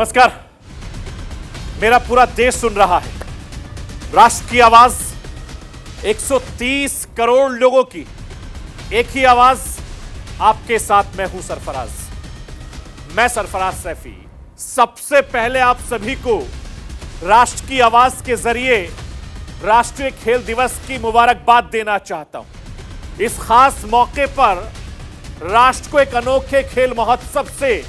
नमस्कार। मेरा पूरा देश सुन रहा है। राष्ट्र की आवाज 130 करोड़ लोगों की एक ही आवाज। आपके साथ मैं हूं सरफराज। मैं सरफराज सैफी सबसे पहले आप सभी को राष्ट्र की आवाज के जरिए राष्ट्रीय खेल दिवस की मुबारकबाद देना चाहता हूं। इस खास मौके पर राष्ट्र को एक अनोखे खेल महोत्सव से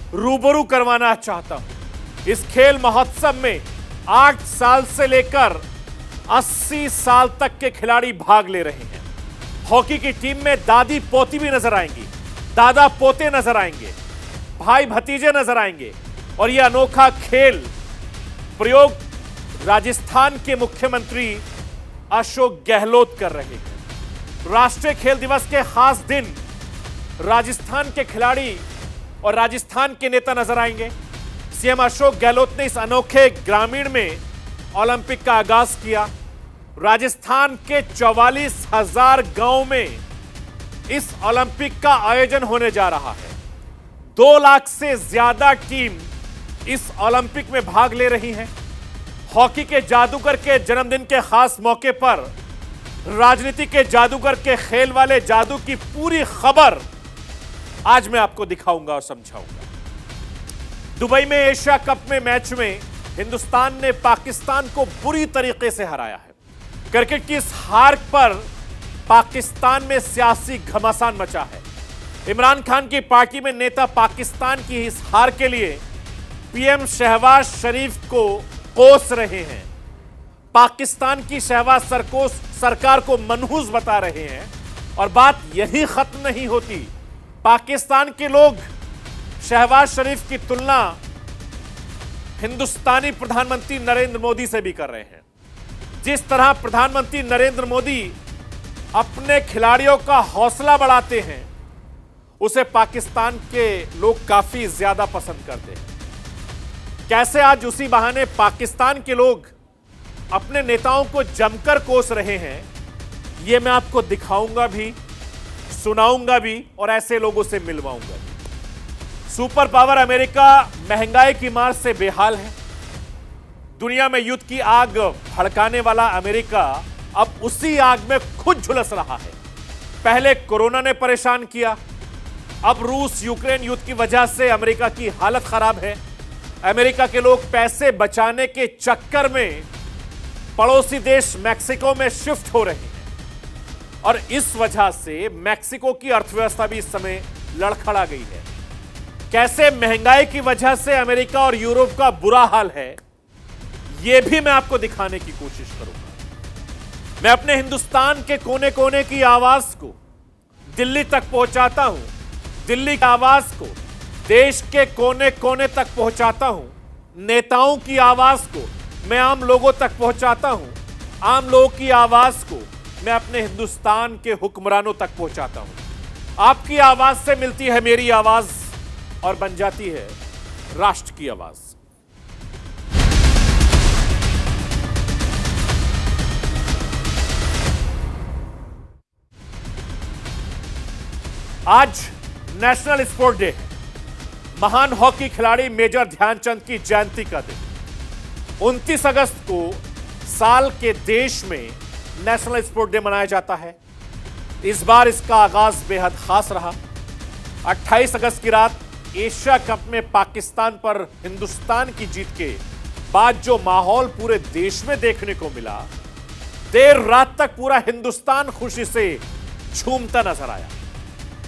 रूबरू करवाना चाहता हूं। इस खेल महोत्सव में 8 साल से लेकर 80 साल तक के खिलाड़ी भाग ले रहे हैं। हॉकी की टीम में दादी पोती भी नजर आएंगी, दादा पोते नजर आएंगे, भाई भतीजे नजर आएंगे। और यह अनोखा खेल प्रयोग राजस्थान के मुख्यमंत्री अशोक गहलोत कर रहे हैं। राष्ट्रीय खेल दिवस के खास दिन राजस्थान के खिलाड़ी और राजस्थान के नेता नजर आएंगे। सीएम अशोक गहलोत ने इस अनोखे ग्रामीण में ओलंपिक का आगाज किया। राजस्थान के 44,000 गांव में इस ओलंपिक का आयोजन होने जा रहा है। 2 लाख से ज्यादा टीम इस ओलंपिक में भाग ले रही हैं। हॉकी के जादूगर के जन्मदिन के खास मौके पर राजनीति के जादूगर के खेल वाले जादू की पूरी खबर आज मैं आपको दिखाऊंगा और समझाऊंगा। दुबई में एशिया कप में मैच में हिंदुस्तान ने पाकिस्तान को बुरी तरीके से हराया है। क्रिकेट की इस हार पर पाकिस्तान में सियासी घमासान मचा है। इमरान खान की पार्टी में नेता पाकिस्तान की इस हार के लिए पीएम शहबाज शरीफ को कोस रहे हैं। पाकिस्तान की शहबाज सरकार को मनहूस बता रहे हैं। और बात यही खत्म नहीं होती। पाकिस्तान के लोग शहबाज शरीफ की तुलना हिंदुस्तानी प्रधानमंत्री नरेंद्र मोदी से भी कर रहे हैं। जिस तरह प्रधानमंत्री नरेंद्र मोदी अपने खिलाड़ियों का हौसला बढ़ाते हैं, उसे पाकिस्तान के लोग काफी ज्यादा पसंद करते हैं। कैसे आज उसी बहाने पाकिस्तान के लोग अपने नेताओं को जमकर कोस रहे हैं, यह मैं आपको दिखाऊंगा भी, सुनाऊंगा भी और ऐसे लोगों से मिलवाऊंगा भी। सुपर पावर अमेरिका महंगाई की मार से बेहाल है। दुनिया में युद्ध की आग भड़काने वाला अमेरिका अब उसी आग में खुद झुलस रहा है। पहले कोरोना ने परेशान किया, अब रूस यूक्रेन युद्ध की वजह से अमेरिका की हालत खराब है। अमेरिका के लोग पैसे बचाने के चक्कर में पड़ोसी देश मैक्सिको में शिफ्ट हो रहे हैं। और इस वजह से मैक्सिको की अर्थव्यवस्था भी इस समय लड़खड़ा गई है। कैसे महंगाई की वजह से अमेरिका और यूरोप का बुरा हाल है, यह भी मैं आपको दिखाने की कोशिश करूंगा। मैं अपने हिंदुस्तान के कोने कोने की आवाज को दिल्ली तक पहुंचाता हूं। दिल्ली की आवाज को देश के कोने कोने तक पहुंचाता हूं। नेताओं की आवाज को मैं आम लोगों तक पहुंचाता हूं। आम लोगों की आवाज को मैं अपने हिंदुस्तान के हुक्मरानों तक पहुंचाता हूं। आपकी आवाज से मिलती है मेरी आवाज और बन जाती है राष्ट्र की आवाज। आज नेशनल स्पोर्ट डे है। महान हॉकी खिलाड़ी मेजर ध्यानचंद की जयंती का दिन। 29 अगस्त को साल के देश में नेशनल स्पोर्ट डे मनाया जाता है। इस बार इसका आगाज बेहद खास रहा। 28 अगस्त की रात एशिया कप में पाकिस्तान पर हिंदुस्तान की जीत के बाद जो माहौल पूरे देश में देखने को मिला, देर रात तक पूरा हिंदुस्तान खुशी से झूमता नजर आया।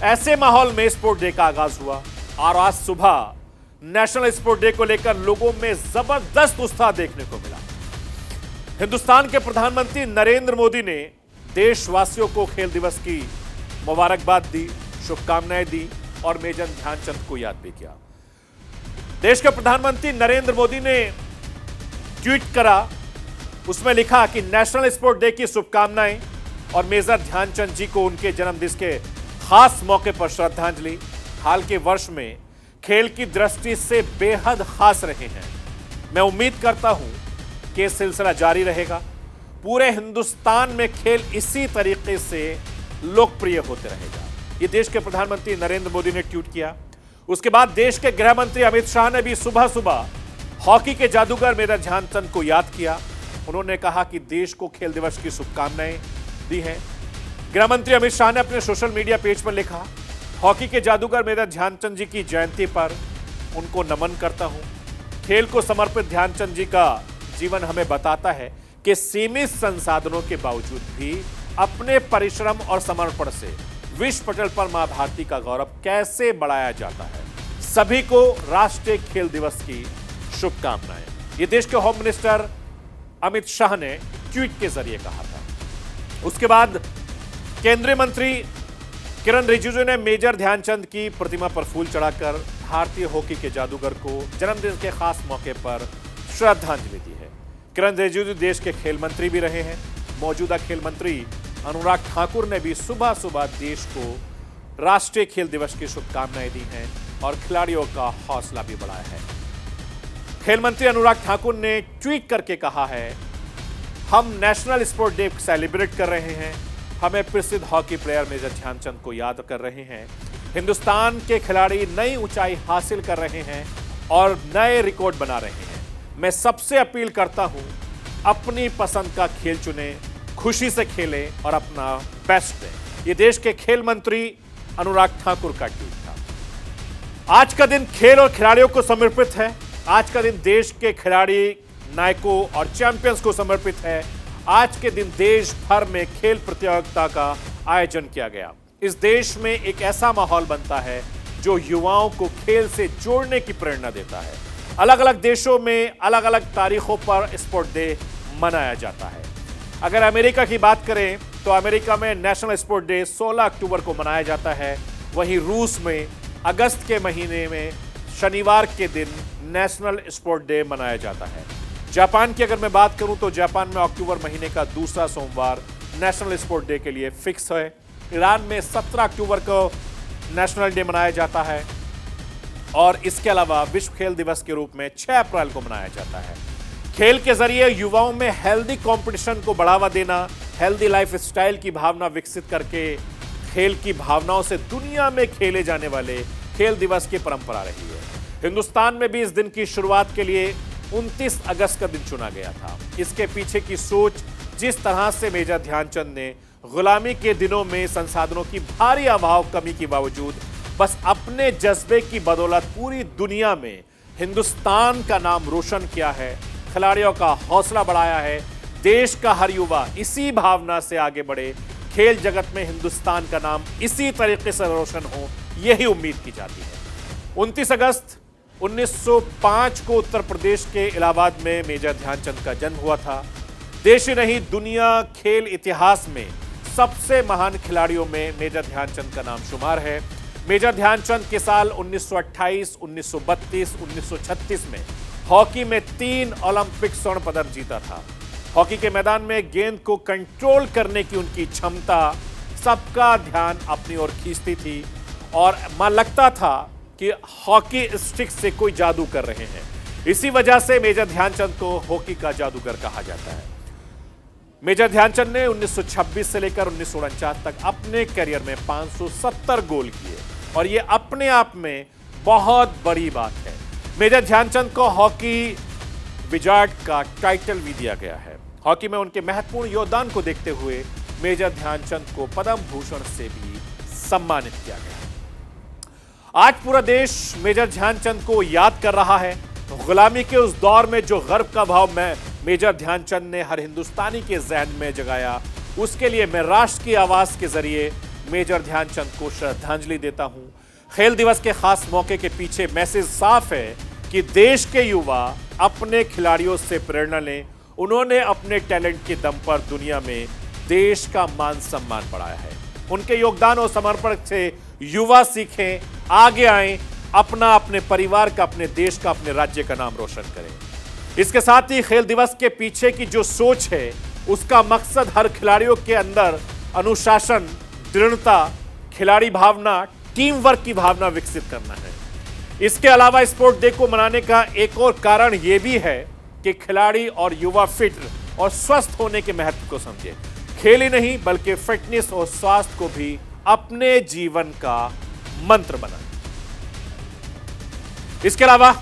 ऐसे माहौल में स्पोर्ट डे का आगाज हुआ और आज सुबह नेशनल स्पोर्ट डे को लेकर लोगों में जबरदस्त उत्साह देखने को मिला। हिंदुस्तान के प्रधानमंत्री नरेंद्र मोदी ने देशवासियों को खेल दिवस की मुबारकबाद दी, शुभकामनाएं दी और मेजर ध्यानचंद को याद भी किया। देश के प्रधानमंत्री नरेंद्र मोदी ने ट्वीट करा, उसमें लिखा कि नेशनल स्पोर्ट डे की शुभकामनाएं और मेजर ध्यानचंद जी को उनके जन्मदिन के खास मौके पर श्रद्धांजलि। हाल के वर्ष में खेल की दृष्टि से बेहद खास रहे हैं। मैं उम्मीद करता हूं कि यह सिलसिला जारी रहेगा। पूरे हिंदुस्तान में खेल इसी तरीके से लोकप्रिय होते रहेगा। ये देश के प्रधानमंत्री नरेंद्र मोदी ने ट्वीट किया। उसके बाद देश के गृह मंत्री अमित शाह ने भी सुबह सुबह हॉकी के जादूगर मेजर ध्यानचंद को याद किया। उन्होंने कहा कि देश को खेल दिवस की शुभकामनाएं दी हैं। गृह मंत्री अमित शाह ने अपने सोशल मीडिया पेज पर लिखा, हॉकी के जादूगर मेजर ध्यानचंद जी की जयंती पर उनको नमन करता हूं। खेल को समर्पित ध्यानचंद जी का जीवन हमें बताता है कि सीमित संसाधनों के बावजूद भी अपने परिश्रम और समर्पण से विश्व पटल पर मां भारती का गौरव कैसे बढ़ाया जाता है। सभी को राष्ट्रीय खेल दिवस की शुभकामनाएं। ये देश के होम मिनिस्टर अमित शाह ने ट्वीट के जरिए कहा था। उसके बाद केंद्रीय मंत्री किरण रिजिजू ने मेजर ध्यानचंद की प्रतिमा पर फूल चढ़ाकर भारतीय हॉकी के जादूगर को जन्मदिन के खास मौके पर श्रद्धांजलि दी है। किरण रिजिजू देश के खेल मंत्री भी रहे हैं। मौजूदा खेल मंत्री अनुराग ठाकुर ने भी सुबह सुबह देश को राष्ट्रीय खेल दिवस की शुभकामनाएं दी हैं और खिलाड़ियों का हौसला भी बढ़ाया है। खेल मंत्री अनुराग ठाकुर ने ट्वीट करके कहा है, हम नेशनल स्पोर्ट डे सेलिब्रेट कर रहे हैं। हमें प्रसिद्ध हॉकी प्लेयर मेजर ध्यानचंद को याद कर रहे हैं। हिंदुस्तान के खिलाड़ी नई ऊंचाई हासिल कर रहे हैं और नए रिकॉर्ड बना रहे हैं। मैं सबसे अपील करता हूं, अपनी पसंद का खेल चुनें, खुशी से खेलें और अपना बेस्ट दें। ये देश के खेल मंत्री अनुराग ठाकुर का ट्वीट था। आज का दिन खेल और खिलाड़ियों को समर्पित है। आज का दिन देश के खिलाड़ी, नायकों और चैंपियंस को समर्पित है। आज के दिन देश भर में खेल प्रतियोगिता का आयोजन किया गया। इस देश में एक ऐसा माहौल बनता है जो युवाओं को खेल से जोड़ने की प्रेरणा देता है। अलग अलग देशों में अलग अलग तारीखों पर स्पोर्ट डे मनाया जाता है। अगर अमेरिका की बात करें तो अमेरिका में नेशनल स्पोर्ट डे 16 अक्टूबर को मनाया जाता है। वहीं रूस में अगस्त के महीने में शनिवार के दिन नेशनल स्पोर्ट डे मनाया जाता है। जापान की अगर मैं बात करूं तो जापान में अक्टूबर महीने का दूसरा सोमवार नेशनल स्पोर्ट डे के लिए फिक्स है। ईरान में 17 अक्टूबर को नेशनल डे मनाया जाता है और इसके अलावा विश्व खेल दिवस के रूप में 6 अप्रैल को मनाया जाता है। खेल के जरिए युवाओं में हेल्दी कंपटीशन को बढ़ावा देना, हेल्दी लाइफ स्टाइल की भावना विकसित करके खेल की भावनाओं से दुनिया में खेले जाने वाले खेल दिवस की परंपरा रही है। हिंदुस्तान में भी इस दिन की शुरुआत के लिए 29 अगस्त का दिन चुना गया था। इसके पीछे की सोच, जिस तरह से मेजर ध्यानचंद ने गुलामी के दिनों में संसाधनों की भारी अभाव कमी के बावजूद बस अपने जज्बे की बदौलत पूरी दुनिया में हिंदुस्तान का नाम रोशन किया है, खिलाड़ियों का हौसला बढ़ाया है। देश का हर युवा इसी भावना से आगे बढ़े, खेल जगत में हिंदुस्तान का नाम इसी तरीके से रोशन हो, यही उम्मीद की जाती है। 29 अगस्त 1905 को उत्तर प्रदेश के इलाहाबाद में मेजर ध्यानचंद का जन्म हुआ था। देश ही नहीं, दुनिया खेल इतिहास में सबसे महान खिलाड़ियों में मेजर ध्यानचंद का नाम शुमार है। मेजर ध्यानचंद के साल 1928, 1932, 1936 में हॉकी में 3 ओलंपिक स्वर्ण पदक जीता था। हॉकी के मैदान में गेंद को कंट्रोल करने की उनकी क्षमता सबका ध्यान अपनी ओर खींचती थी और मान लगता था कि हॉकी स्टिक से कोई जादू कर रहे हैं। इसी वजह से मेजर ध्यानचंद को हॉकी का जादूगर कहा जाता है। मेजर ध्यानचंद ने 1926 से लेकर 1949 तक अपने करियर में 570 गोल किए और ये अपने आप में बहुत बड़ी बात है। मेजर ध्यानचंद को हॉकी विजार्ड का टाइटल भी दिया गया है। हॉकी में उनके महत्वपूर्ण योगदान को देखते हुए मेजर ध्यानचंद को पद्म भूषण से भी सम्मानित किया गया। आज पूरा देश मेजर ध्यानचंद को याद कर रहा है। गुलामी के उस दौर में जो गर्व का भाव में मेजर ध्यानचंद ने हर हिंदुस्तानी के जहन में जगाया, उसके लिए मैं राष्ट्र की आवाज के जरिए मेजर ध्यानचंद को श्रद्धांजलि देता हूं। खेल दिवस के खास मौके के पीछे मैसेज साफ है कि देश के युवा अपने खिलाड़ियों से प्रेरणा लें। उन्होंने अपने टैलेंट के दम पर दुनिया में देश का मान सम्मान बढ़ाया है। उनके योगदान और समर्पण से युवा सीखें, आगे आएं, अपने परिवार का, अपने देश का, अपने राज्य का नाम रोशन करें। इसके साथ ही खेल दिवस के पीछे की जो सोच है, उसका मकसद हर खिलाड़ियों के अंदर अनुशासन, दृढ़ता, खिलाड़ी भावना, टीम वर्क की भावना विकसित करना है। इसके अलावा स्पोर्ट डे को मनाने का एक और कारण यह भी है कि खिलाड़ी और युवा फिट और स्वस्थ होने के महत्व को समझे। खेल ही नहीं बल्कि फिटनेस और स्वास्थ्य को भी अपने जीवन का मंत्र बनाए। इसके अलावा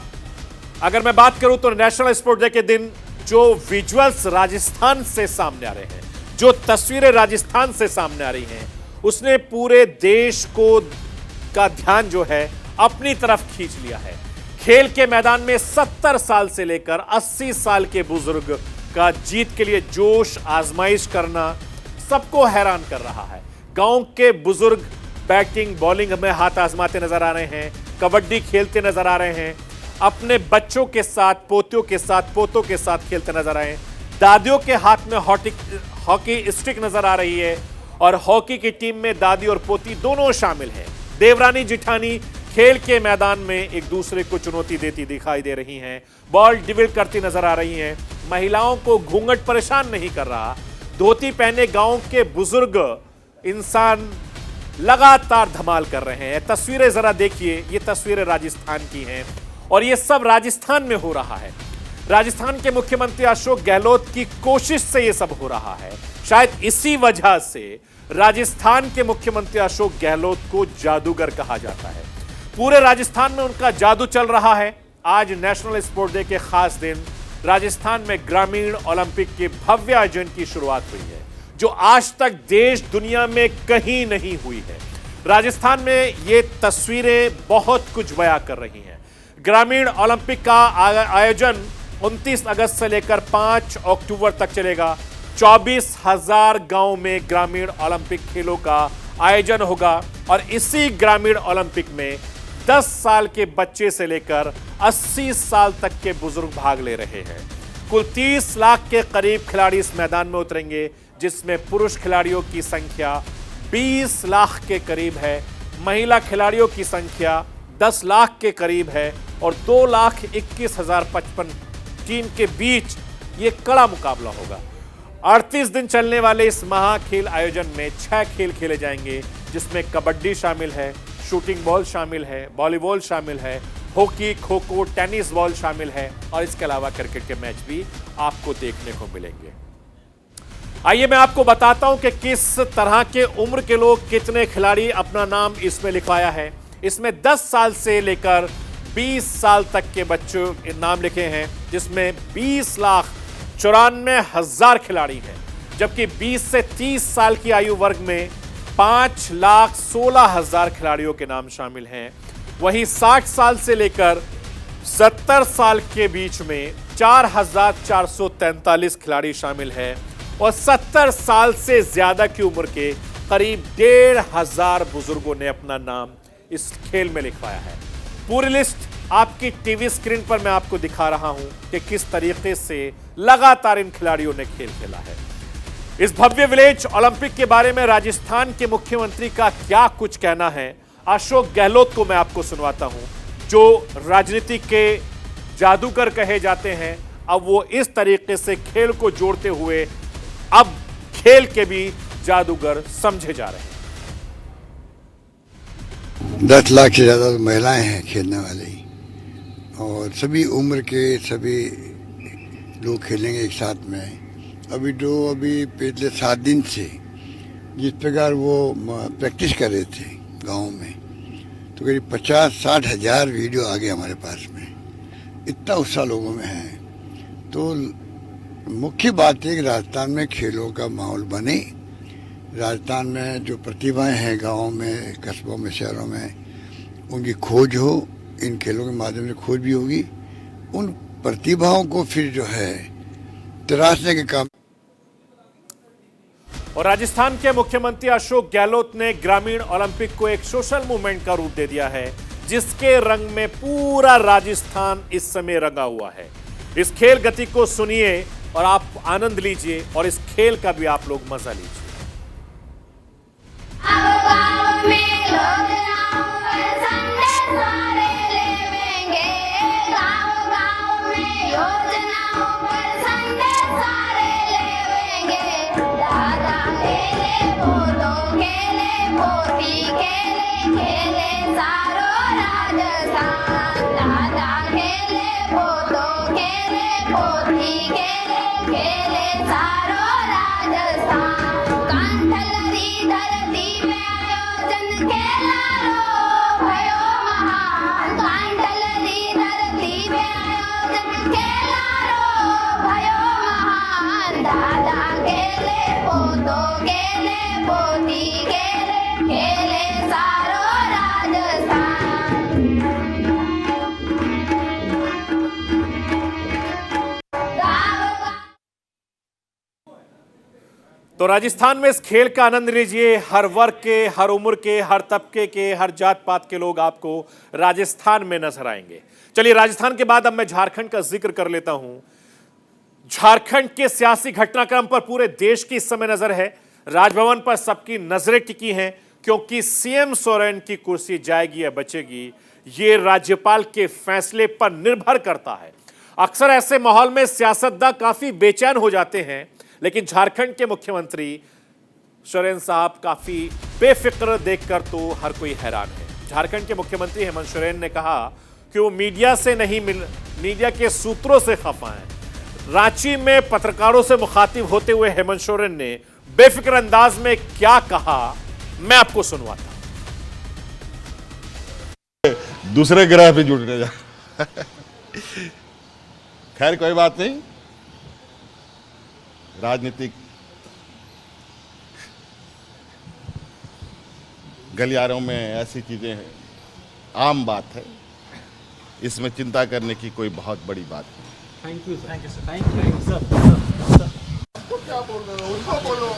अगर मैं बात करूं तो नेशनल स्पोर्ट्स डे के दिन जो विजुअल्स राजस्थान से सामने आ रहे हैं, जो तस्वीरें राजस्थान से सामने आ रही हैं, उसने पूरे देश का ध्यान जो है अपनी तरफ खींच लिया है। खेल के मैदान में 70 साल से लेकर 80 साल के बुजुर्ग का जीत के लिए जोश आजमाइश करना सबको हैरान कर रहा है। गांव के बुजुर्ग बैटिंग बॉलिंग में हाथ आजमाते नजर आ रहे हैं, कबड्डी खेलते नजर आ रहे हैं, अपने बच्चों के साथ, पोतियों के साथ, पोतों के साथ खेलते नजर आए। दादियों के हाथ में हॉकी स्टिक नजर आ रही है और हॉकी की टीम में दादी और पोती दोनों शामिल हैं। देवरानी जिठानी खेल के मैदान में एक दूसरे को चुनौती देती दिखाई दे रही हैं, बॉल डिविल करती नजर आ रही हैं। महिलाओं को घूंघट परेशान नहीं कर रहा। धोती पहने गांव के बुजुर्ग इंसान लगातार धमाल कर रहे हैं। तस्वीरें जरा देखिए, ये तस्वीरें राजस्थान की हैं और ये सब राजस्थान में हो रहा है। राजस्थान के मुख्यमंत्री अशोक गहलोत की कोशिश से ये सब हो रहा है। शायद इसी वजह से राजस्थान के मुख्यमंत्री अशोक गहलोत को जादूगर कहा जाता है। पूरे राजस्थान में उनका जादू चल रहा है। आज नेशनल स्पोर्ट्स डे के खास दिन राजस्थान में ग्रामीण ओलंपिक के भव्य आयोजन की शुरुआत हुई है, जो आज तक देश दुनिया में कहीं नहीं हुई है। राजस्थान में ये तस्वीरें बहुत कुछ बयां कर रही हैं। ग्रामीण ओलंपिक का आयोजन 29 अगस्त से लेकर 5 अक्टूबर तक चलेगा। 24,000 गांव में ग्रामीण ओलंपिक खेलों का आयोजन होगा और इसी ग्रामीण ओलंपिक में 10 साल के बच्चे से लेकर 80 साल तक के बुजुर्ग भाग ले रहे हैं। कुल 30 लाख के करीब खिलाड़ी इस मैदान में उतरेंगे, जिसमें पुरुष खिलाड़ियों की संख्या 20 लाख के करीब है, महिला खिलाड़ियों की संख्या 10 लाख के करीब है और 2,21,055 टीम के बीच ये कड़ा मुकाबला होगा। 38 दिन चलने वाले इस महाखेल आयोजन में 6 खेल खेले जाएंगे, जिसमें कबड्डी शामिल है, शूटिंग बॉल शामिल है, वॉलीबॉल शामिल है, hockey, kho kho, tennis ball शामिल है और इसके अलावा क्रिकेट के मैच भी आपको देखने को मिलेंगे। आइए मैं आपको बताता हूं कि किस तरह के उम्र के लोग, कितने खिलाड़ी अपना नाम इसमें लिखवाया है। इसमें 10 साल से लेकर 20 साल तक के बच्चों नाम लिखे हैं, जिसमें 20,94,000 खिलाड़ी हैं, जबकि 20 से 30 साल की आयु वर्ग में 5,16,000 खिलाड़ियों के नाम शामिल हैं। वहीं 60 साल से लेकर 70 साल के बीच में 4,443 खिलाड़ी शामिल हैं और 70 साल से ज्यादा की उम्र के करीब 1,500 बुजुर्गों ने अपना नाम इस खेल में लिखवाया है। पूरी लिस्ट आपकी टीवी स्क्रीन पर मैं आपको दिखा रहा हूं कि किस तरीके से लगातार इन खिलाड़ियों ने खेल खेला है। इस भव्य विलेज ओलंपिक के बारे में राजस्थान के मुख्यमंत्री का क्या कुछ कहना है, अशोक गहलोत को मैं आपको सुनवाता हूं, जो राजनीति के जादूगर कहे जाते हैं। अब वो इस तरीके से खेल को जोड़ते हुए अब खेल के भी जादूगर समझे जा रहे हैं। 10 लाख से ज़्यादा तो महिलाएं हैं खेलने वाली और सभी उम्र के सभी लोग खेलेंगे एक साथ में। अभी पिछले 7 दिन से जिस प्रकार वो प्रैक्टिस कर रहे थे गांव में, तो करीब 50-60 हज़ार वीडियो आ गए हमारे पास में। इतना उत्साह लोगों में है। तो मुख्य बात है कि राजस्थान में खेलों का माहौल बने। राजस्थान में जो प्रतिभाएं हैं गाँव में, कस्बों में, शहरों में, उनकी खोज हो। इन खेलों के माध्यम से खोज भी होगी। उन प्रतिभाओं को फिर जो है तराशने के काम। और राजस्थान के मुख्यमंत्री अशोक गहलोत ने ग्रामीण ओलंपिक को एक सोशल मूवमेंट का रूप दे दिया है, जिसके रंग में पूरा राजस्थान इस समय रंगा हुआ है। इस खेल गति को सुनिए और आप आनंद लीजिए और इस खेल का भी आप लोग मजा लीजिए। खेले सारो राजस्थान। तो राजस्थान में इस खेल का आनंद लीजिए। हर वर्ग के, हर उम्र के, हर तबके के, हर जात पात के लोग आपको राजस्थान में नजर आएंगे। चलिए, राजस्थान के बाद अब मैं झारखंड का जिक्र कर लेता हूं। झारखंड के सियासी घटनाक्रम पर पूरे देश की इस समय नजर है। राजभवन पर सबकी नजरें टिकी हैं, क्योंकि सीएम सोरेन की कुर्सी जाएगी या बचेगी, ये राज्यपाल के फैसले पर निर्भर करता है। अक्सर ऐसे माहौल में सियासतदान काफी बेचैन हो जाते हैं, लेकिन झारखंड के मुख्यमंत्री सोरेन साहब काफी बेफिक्र देखकर तो हर कोई हैरान है। झारखंड के मुख्यमंत्री हेमंत सोरेन ने कहा कि वो मीडिया से नहीं मीडिया के सूत्रों से खफा हैं। रांची में पत्रकारों से मुखातिब होते हुए हेमंत सोरेन ने बेफिक्र अंदाज में क्या कहा, मैं आपको सुनवाता हूं। दूसरे ग्रह पे जुटने जा खैर कोई बात नहीं, राजनीतिक गलियारों में ऐसी चीजें आम बात है, इसमें चिंता करने की कोई बहुत बड़ी बात नहीं। Thank you sir, thank you sir. तो क्या बोल रहे हो, उनको बोलो,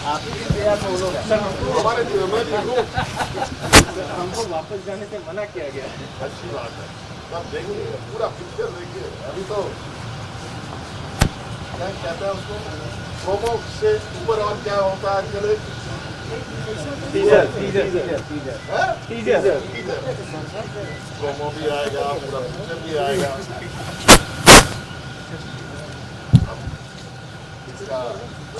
आप ही यार बोलो सर। हमारे हमको वापस जाने से मना किया गया। अच्छी बात है, तब देखिए पूरा पिक्चर देखिए। अभी तो क्या कहते हैं उसको, प्रोमो से ऊपर और क्या होता है आजकल, टीजर प्रोमो भी आएगा, पूरा पिक्चर भी आएगा। इसका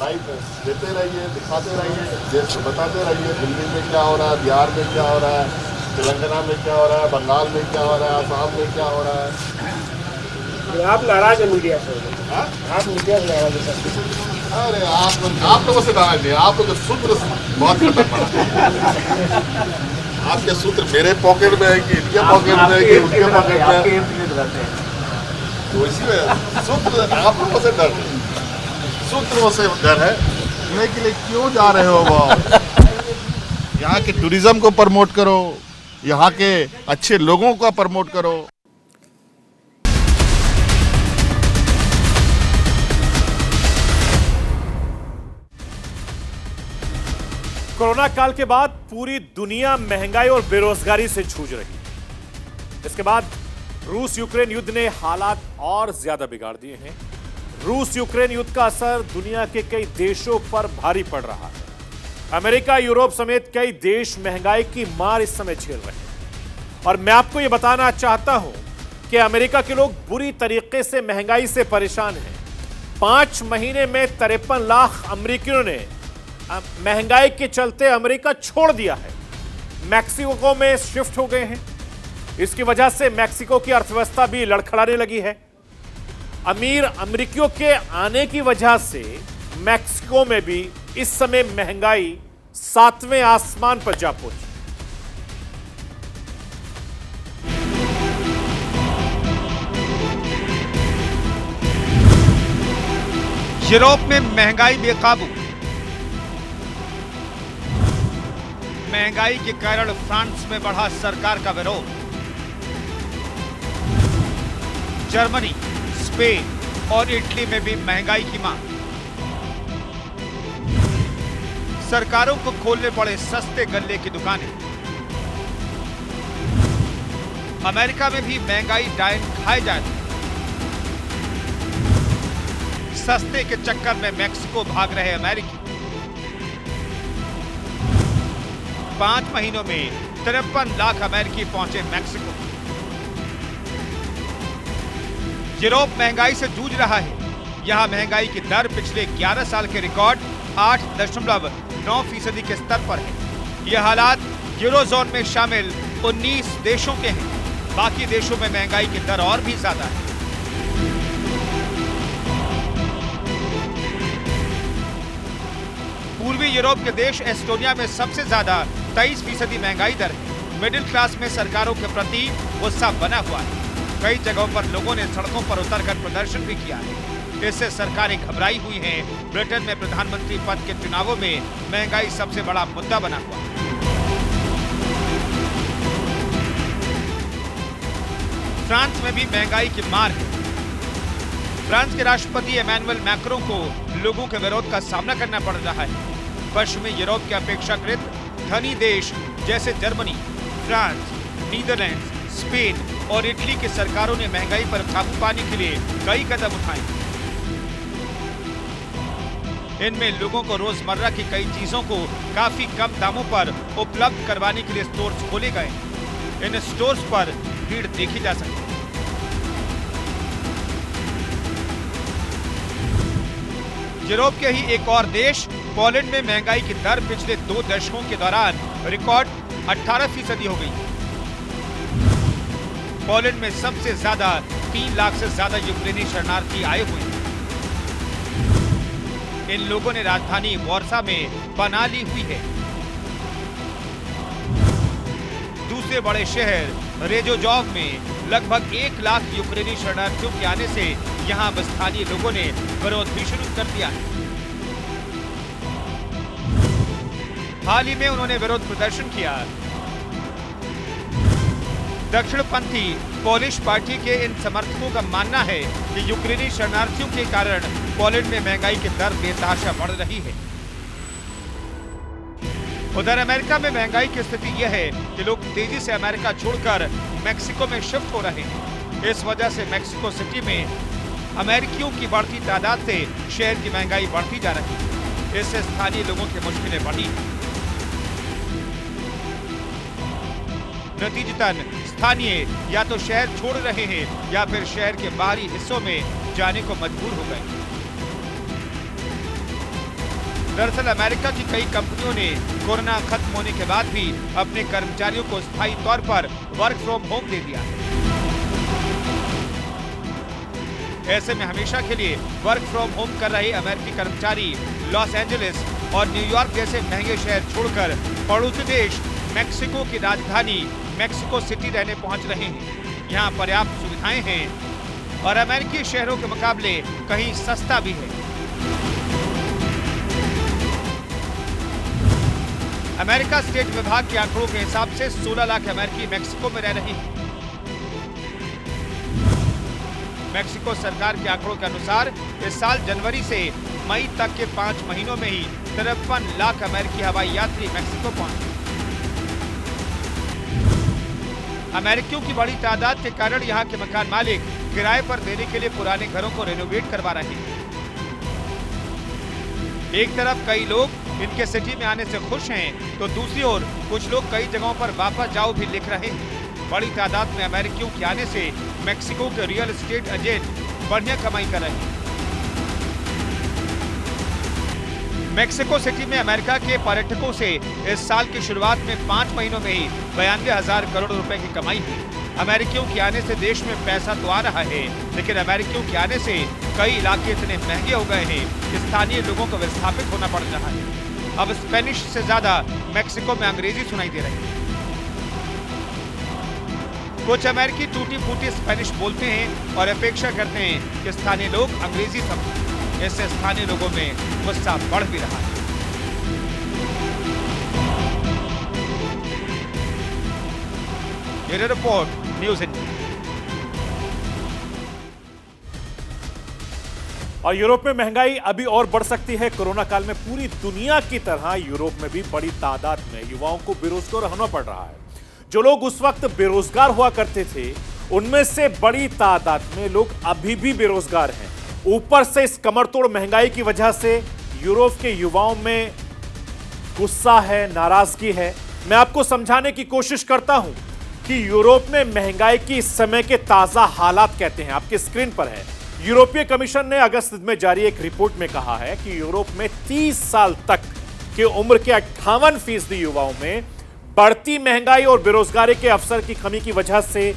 लाइव देते रहिए, दिखाते रहिए, देश को बताते रहिए। दिल्ली में क्या हो रहा है, बिहार में क्या हो रहा है, तेलंगाना में क्या हो रहा है, बंगाल में क्या हो रहा है, आसाम में क्या हो रहा है। आप नाराज है मीडिया से? आप मीडिया से नाराज है सर? अरे आप लोगों से नाराज नहीं, आप लोग सूत्र बहुत खतरनाक पड़ा। आपके सूत्र मेरे पॉकेट में है कि इनके पॉकेट में है कि उनके पॉकेट में है, तो इसी में सूत्र आप लोगों से डर है, सूत्रों से डर है। घूमने के लिए क्यों जा रहे हो वो? यहाँ के टूरिज्म को प्रमोट करो, यहाँ के अच्छे लोगों को प्रमोट करो। कोरोना काल के बाद पूरी दुनिया महंगाई और बेरोजगारी से जूझ रही है। इसके बाद रूस यूक्रेन युद्ध ने हालात और ज्यादा बिगाड़ दिए हैं। रूस यूक्रेन युद्ध का असर दुनिया के कई देशों पर भारी पड़ रहा है। अमेरिका, यूरोप समेत कई देश महंगाई की मार इस समय झेल रहे हैं। और मैं आपको यह बताना चाहता हूं कि अमेरिका के लोग बुरी तरीके से महंगाई से परेशान हैं। 5 महीने में 53 लाख अमेरिकियों ने महंगाई के चलते अमेरिका छोड़ दिया है, मैक्सिको में शिफ्ट हो गए हैं। इसकी वजह से मैक्सिको की अर्थव्यवस्था भी लड़खड़ाने लगी है। अमीर अमेरिकियों के आने की वजह से मैक्सिको में भी इस समय महंगाई 7वें आसमान पर जा पहुंची। यूरोप में महंगाई बेकाबू। महंगाई के कारण फ्रांस में बढ़ा सरकार का विरोध। जर्मनी, स्पेन और इटली में भी महंगाई की मांग। सरकारों को खोलने पड़े सस्ते गल्ले की दुकानें। अमेरिका में भी महंगाई डाइन खाए जा रही। सस्ते के चक्कर में मैक्सिको भाग रहे अमेरिकी। 5 महीनों में 53 लाख अमेरिकी पहुंचे मैक्सिको। यूरोप महंगाई से जूझ रहा है। यहां महंगाई की दर पिछले 11 साल के रिकॉर्ड 8.9% के स्तर पर है। यह हालात यूरोजोन में शामिल 19 देशों के हैं। बाकी देशों में महंगाई की दर और भी ज्यादा है। पूर्वी यूरोप के देश एस्टोनिया में सबसे ज्यादा 23% महंगाई दर है। मिडिल क्लास में सरकारों के प्रति गुस्सा बना हुआ है। कई जगहों पर लोगों ने सड़कों पर उतरकर प्रदर्शन भी किया है। इससे सरकारें घबराई हुई हैं। ब्रिटेन में प्रधानमंत्री पद के चुनावों में महंगाई सबसे बड़ा मुद्दा बना हुआ है। फ्रांस में भी महंगाई की मार है। फ्रांस के राष्ट्रपति एमैनुअल मैक्रों को लोगों के विरोध का सामना करना पड़ रहा है। पश्चिमी यूरोप के अपेक्षाकृत धनी देश जैसे जर्मनी, फ्रांस, नीदरलैंड, स्पेन और इटली की सरकारों ने महंगाई पर काबू पाने के लिए कई कदम उठाए। इनमें लोगों को रोजमर्रा की कई चीजों को काफी कम दामों पर उपलब्ध करवाने के लिए स्टोर्स खोले गए। इन स्टोर्स पर भीड़ देखी जा सकती है। यूरोप के ही एक और देश पोलैंड में महंगाई की दर पिछले 2 दशकों के दौरान रिकॉर्ड 18% हो गई। पोलैंड में सबसे ज्यादा 3 लाख से ज्यादा यूक्रेनी शरणार्थी आए हुए हैं। इन लोगों ने राजधानी वॉर्सा में पनाह ली हुई है। दूसरे बड़े शहर रेजोजॉव में लगभग 1 लाख यूक्रेनी शरणार्थियों के आने से यहां अब स्थानीय लोगों ने विरोध भी शुरू कर दिया है। हाल ही में उन्होंने विरोध प्रदर्शन किया। दक्षिणपंथी पोलिश पार्टी के इन समर्थकों का मानना है कि यूक्रेनी शरणार्थियों के कारण पोलैंड में महंगाई की दर बेतहाशा बढ़ रही है। उधर अमेरिका में महंगाई की स्थिति यह है कि लोग तेजी से अमेरिका छोड़कर मैक्सिको में शिफ्ट हो रहे हैं। इस वजह से मैक्सिको सिटी में अमेरिकियों की बढ़ती तादाद से शहर की महंगाई बढ़ती जा रही है। इससे स्थानीय लोगों की मुश्किलें बढ़ी। नतीजतन स्थानीय या तो शहर छोड़ रहे हैं या फिर शहर के बाहरी हिस्सों में जाने को मजबूर हो गए। दरअसल अमेरिका की कई कंपनियों ने कोरोना खत्म होने के बाद भी अपने कर्मचारियों को स्थायी तौर पर वर्क फ्रॉम होम दे दिया। ऐसे में हमेशा के लिए वर्क फ्रॉम होम कर रहे अमेरिकी कर्मचारी लॉस एंजलिस और न्यूयॉर्क जैसे महंगे शहर छोड़कर पड़ोसी देश मैक्सिको की राजधानी मैक्सिको सिटी रहने पहुंच रहे हैं। यहाँ पर्याप्त सुविधाएं हैं और अमेरिकी शहरों के मुकाबले कहीं सस्ता भी है। अमेरिका स्टेट विभाग के आंकड़ों के हिसाब से 16 लाख अमेरिकी मैक्सिको में रह रहे हैं। मैक्सिको सरकार के आंकड़ों के अनुसार इस साल जनवरी से मई तक के 5 महीनों में ही 53 लाख अमेरिकी हवाई यात्री मैक्सिको पहुंचे। अमेरिकियों की बड़ी तादाद के कारण यहाँ के मकान मालिक किराए पर देने के लिए पुराने घरों को रेनोवेट करवा रहे हैं। एक तरफ कई लोग इनके सिटी में आने से खुश हैं, तो दूसरी ओर कुछ लोग कई जगहों पर वापस जाओ भी लिख रहे हैं। बड़ी तादाद में अमेरिकियों के आने से मैक्सिको के रियल एस्टेट एजेंट बढ़िया कमाई कर रहे हैं। मैक्सिको सिटी में अमेरिका के पर्यटकों से इस साल की शुरुआत में 5 महीनों में ही 92,000 करोड़ रुपए की कमाई हुई। अमेरिकियों के आने से देश में पैसा तो आ रहा है, लेकिन अमेरिकियों के आने से कई इलाके इतने महंगे हो गए हैं कि स्थानीय लोगों को विस्थापित होना पड़ रहा है। अब स्पेनिश से ज्यादा मैक्सिको में अंग्रेजी सुनाई दे रही है। कुछ अमेरिकी टूटी फूटी स्पेनिश बोलते हैं और अपेक्षा करते हैं कि स्थानीय लोग अंग्रेजी समझें। इससे स्थानीय लोगों में गुस्सा बढ़ भी रहा है। ये रिपोर्ट न्यूज़ इंडिया। और यूरोप में महंगाई अभी और बढ़ सकती है। कोरोना काल में पूरी दुनिया की तरह यूरोप में भी बड़ी तादाद में युवाओं को बेरोजगार होना पड़ रहा है। जो लोग उस वक्त बेरोजगार हुआ करते थे, उनमें से बड़ी तादाद में लोग अभी भी बेरोजगार हैं। ऊपर से इस कमरतोड़ महंगाई की वजह से यूरोप के युवाओं में गुस्सा है, नाराजगी है। मैं आपको समझाने की कोशिश करता हूं कि यूरोप में महंगाई की इस समय के ताजा हालात कहते हैं, आपके स्क्रीन पर है। यूरोपीय कमीशन ने अगस्त में जारी एक रिपोर्ट में कहा है कि यूरोप में 30 साल तक की उम्र के 58% युवाओं में बढ़ती महंगाई और बेरोजगारी के अवसर की कमी की वजह से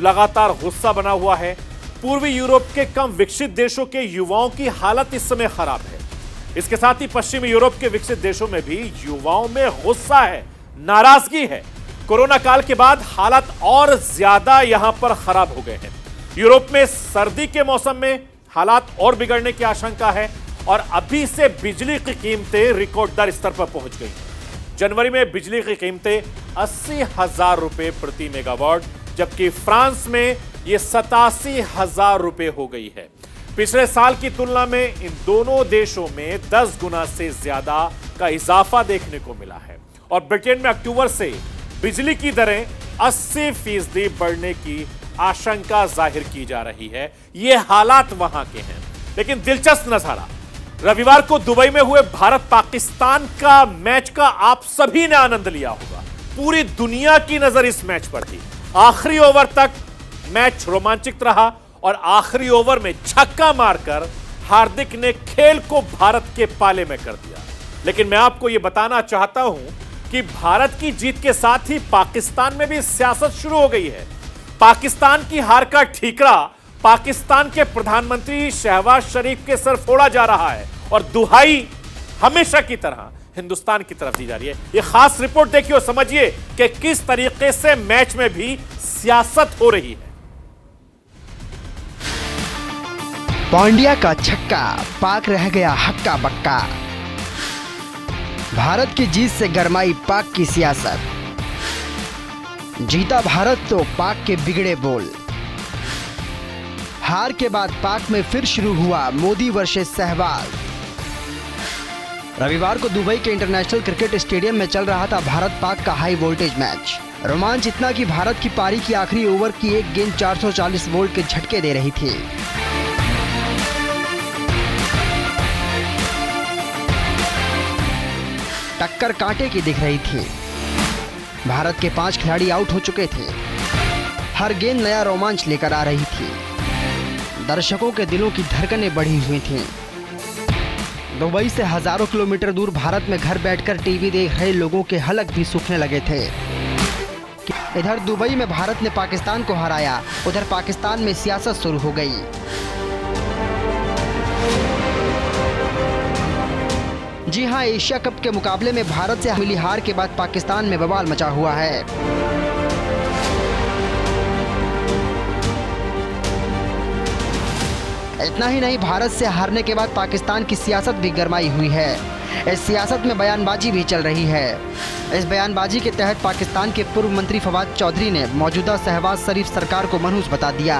लगातार गुस्सा बना हुआ है। पूर्वी यूरोप के कम विकसित देशों के युवाओं की हालत इस समय खराब है। इसके साथ ही पश्चिमी यूरोप के विकसित देशों में भी युवाओं में गुस्सा है, नाराजगी है। कोरोना काल के बाद हालात और ज्यादा यहां पर खराब हो गए हैं। यूरोप में सर्दी के मौसम में हालात और बिगड़ने की आशंका है और अभी से बिजली की कीमतें रिकॉर्डदार स्तर पर पहुंच गई हैं। जनवरी में बिजली की कीमतें 80,000 रुपए प्रति मेगावाट, जबकि फ्रांस में यह 87,000 रुपए हो गई है। पिछले साल की तुलना में इन दोनों देशों में 10 गुना से ज्यादा का इजाफा देखने को मिला है और ब्रिटेन में अक्टूबर से बिजली की दरें 80% बढ़ने की आशंका जाहिर की जा रही है। ये हालात वहां के हैं, लेकिन दिलचस्प नजारा रविवार को दुबई में हुए भारत पाकिस्तान का मैच का आप सभी ने आनंद लिया होगा। पूरी दुनिया की नजर इस मैच पर थी। आखिरी ओवर तक मैच रोमांचित रहा और आखिरी ओवर में छक्का मारकर हार्दिक ने खेल को भारत के पाले में कर दिया। लेकिन मैं आपको यह बताना चाहता हूं कि भारत की जीत के साथ ही पाकिस्तान में भी सियासत शुरू हो गई है। पाकिस्तान की हार का ठीकरा पाकिस्तान के प्रधानमंत्री शहबाज शरीफ के सर फोड़ा जा रहा है और दुहाई हमेशा की तरह हिंदुस्तान की तरफ दी जा रही है। यह खास रिपोर्ट देखिए और समझिए कि किस तरीके से मैच में भी सियासत हो रही है। पांड्या का छक्का, पाक रह गया हक्का बक्का। भारत की जीत से गरमाई पाक की सियासत। जीता भारत तो पाक के बिगड़े बोल। हार के बाद पाक में फिर शुरू हुआ मोदी वर्सेस सहवाग। रविवार को दुबई के इंटरनेशनल क्रिकेट स्टेडियम में चल रहा था भारत पाक का हाई वोल्टेज मैच। रोमांच इतना कि भारत की पारी की आखिरी ओवर की एक गेंद 440 वोल्ट के झटके दे रही थी। टक्कर कांटे की दिख रही थी। भारत के 5 खिलाड़ी आउट हो चुके थे। हर गेंद नया रोमांच लेकर आ रही थी। दर्शकों के दिलों की धड़कनें बढ़ी हुई थीं। दुबई से हजारों किलोमीटर दूर भारत में घर बैठकर टीवी देख रहे लोगों के हलक भी सूखने लगे थे। इधर दुबई में भारत ने पाकिस्तान को हराया, उधर पाकिस्तान में सियासत शुरू हो गई। जी हां, एशिया कप के मुकाबले में भारत से मिली हार के बाद पाकिस्तान में बवाल मचा हुआ है। इतना ही नहीं, भारत से हारने के बाद पाकिस्तान की सियासत भी गरमाई हुई है। इस सियासत में बयानबाजी भी चल रही है। इस बयानबाजी के तहत पाकिस्तान के पूर्व मंत्री फवाद चौधरी ने मौजूदा शहबाज शरीफ सरकार को मनहूस बता दिया।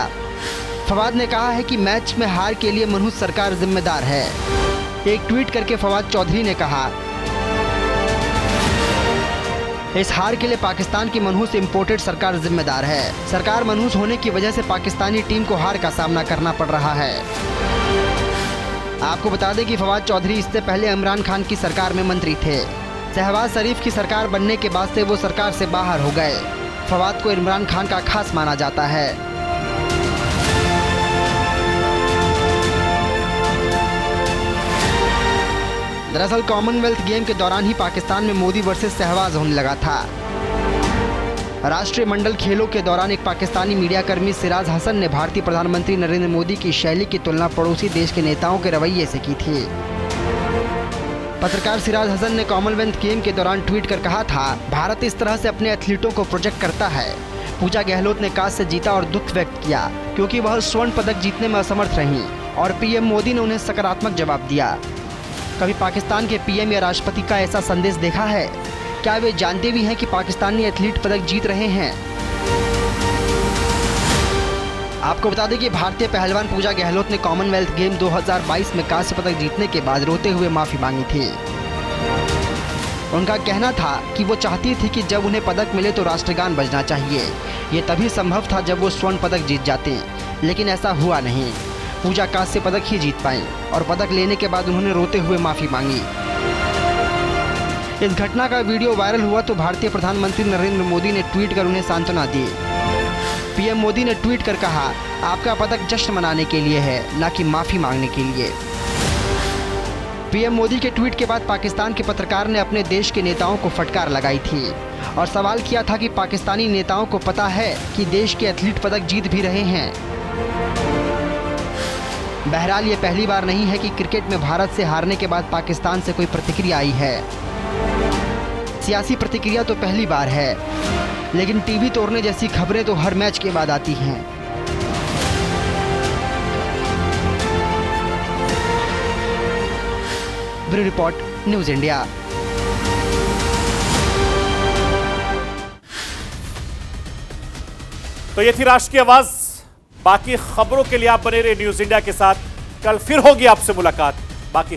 फवाद ने कहा है कि मैच में हार के लिए मनहूस सरकार जिम्मेदार है। एक ट्वीट करके फवाद चौधरी ने कहा, इस हार के लिए पाकिस्तान की मनहूस इंपोर्टेड सरकार जिम्मेदार है। सरकार मनहूस होने की वजह से पाकिस्तानी टीम को हार का सामना करना पड़ रहा है। आपको बता दें कि फवाद चौधरी इससे पहले इमरान खान की सरकार में मंत्री थे। शहबाज शरीफ की सरकार बनने के बाद से वो सरकार से बाहर हो गए। फवाद को इमरान खान का खास माना जाता है। दरअसल कॉमनवेल्थ गेम के दौरान ही पाकिस्तान में मोदी वर्सेस सहवाग होने लगा था। राष्ट्रीय मंडल खेलों के दौरान एक पाकिस्तानी मीडियाकर्मी सिराज हसन ने भारतीय प्रधानमंत्री नरेंद्र मोदी की शैली की तुलना पड़ोसी देश के नेताओं के रवैये से की थी। पत्रकार सिराज हसन ने कॉमनवेल्थ गेम के दौरान ट्वीट कर कहा था, भारत इस तरह से अपने एथलीटों को प्रोजेक्ट करता है। पूजा गहलोत ने काज से जीता और दुख व्यक्त किया क्योंकि वह स्वर्ण पदक जीतने में असमर्थ रहीं और पीएम मोदी ने उन्हें सकारात्मक जवाब दिया। कभी पाकिस्तान के पीएम या राष्ट्रपति का ऐसा संदेश देखा है? क्या वे जानते भी हैं कि पाकिस्तानी एथलीट पदक जीत रहे हैं? आपको बता दें कि भारतीय पहलवान पूजा गहलोत ने कॉमनवेल्थ गेम 2022 में कांस्य पदक जीतने के बाद रोते हुए माफी मांगी थी। उनका कहना था कि वो चाहती थी कि जब उन्हें पदक मिले तो राष्ट्रगान बजना चाहिए। ये तभी संभव था जब वो स्वर्ण पदक जीत जाते, लेकिन ऐसा हुआ नहीं। पूजा कांस्य पदक ही जीत पाई और पदक लेने के बाद उन्होंने रोते हुए माफी मांगी। इस घटना का वीडियो वायरल हुआ तो भारतीय प्रधानमंत्री नरेंद्र मोदी ने ट्वीट कर उन्हें सांत्वना दी। पीएम मोदी ने ट्वीट कर कहा, आपका पदक जश्न मनाने के लिए है, न कि माफी मांगने के लिए। पीएम मोदी के ट्वीट के बाद पाकिस्तान के पत्रकार ने अपने देश के नेताओं को फटकार लगाई थी और सवाल किया था कि पाकिस्तानी नेताओं को पता है कि देश के एथलीट पदक जीत भी रहे हैं। बहरहाल ये पहली बार नहीं है कि क्रिकेट में भारत से हारने के बाद पाकिस्तान से कोई प्रतिक्रिया आई है। सियासी प्रतिक्रिया तो पहली बार है, लेकिन टीवी तोड़ने जैसी खबरें तो हर मैच के बाद आती हैं। Bureau report, news India. तो ये थी राष्ट्र की आवाज। बाकी खबरों के लिए आप बने रहे न्यूज़ इंडिया के साथ। कल फिर होगी आपसे मुलाकात। बाकी